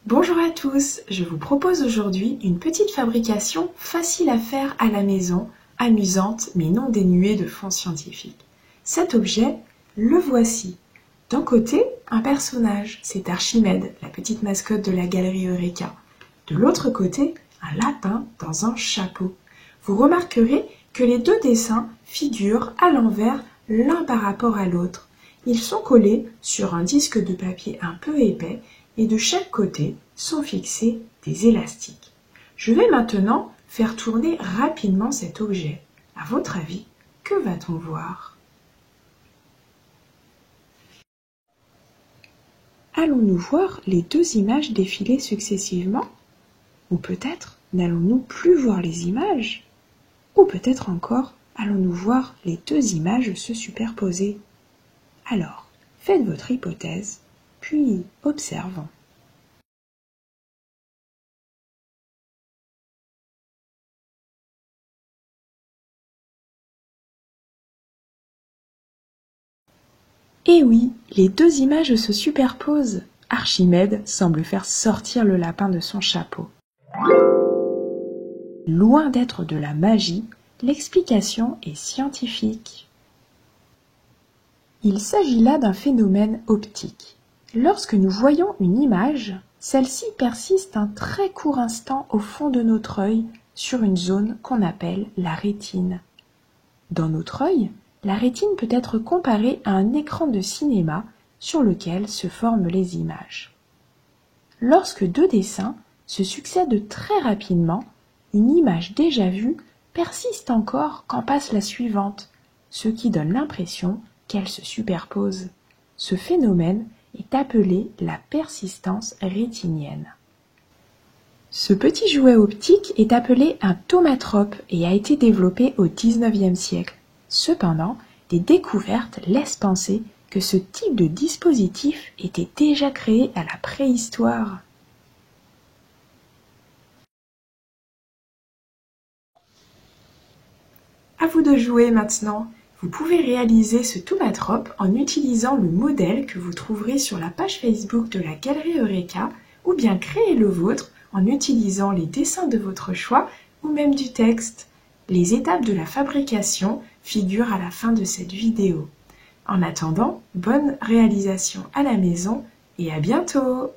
Bonjour à tous, je vous propose aujourd'hui une petite fabrication facile à faire à la maison, amusante mais non dénuée de fond scientifique. Cet objet, le voici. D'un côté, un personnage, c'est Archimède, la petite mascotte de la galerie Eureka. De l'autre côté, un lapin dans un chapeau. Vous remarquerez que les deux dessins figurent à l'envers l'un par rapport à l'autre. Ils sont collés sur un disque de papier un peu épais et de chaque côté sont fixés des élastiques. Je vais maintenant faire tourner rapidement cet objet. À votre avis, que va-t-on voir? Allons-nous voir les deux images défiler successivement? Ou peut-être n'allons-nous plus voir les images? Ou peut-être encore allons-nous voir les deux images se superposer? Alors, faites votre hypothèse, puis observons. Eh oui, les deux images se superposent. Archimède semble faire sortir le lapin de son chapeau. Loin d'être de la magie, l'explication est scientifique. Il s'agit là d'un phénomène optique. Lorsque nous voyons une image, celle-ci persiste un très court instant au fond de notre œil sur une zone qu'on appelle la rétine. Dans notre œil, la rétine peut être comparée à un écran de cinéma sur lequel se forment les images. Lorsque deux dessins se succèdent très rapidement, une image déjà vue persiste encore quand passe la suivante, ce qui donne l'impression qu'elle se superpose. Ce phénomène est appelé la persistance rétinienne. Ce petit jouet optique est appelé un thaumatrope et a été développé au XIXe siècle. Cependant, des découvertes laissent penser que ce type de dispositif était déjà créé à la préhistoire. À vous de jouer maintenant. Vous pouvez réaliser ce thaumatrope en utilisant le modèle que vous trouverez sur la page Facebook de la Galerie Eureka ou bien créer le vôtre en utilisant les dessins de votre choix ou même du texte. Les étapes de la fabrication figurent à la fin de cette vidéo. En attendant, bonne réalisation à la maison et à bientôt!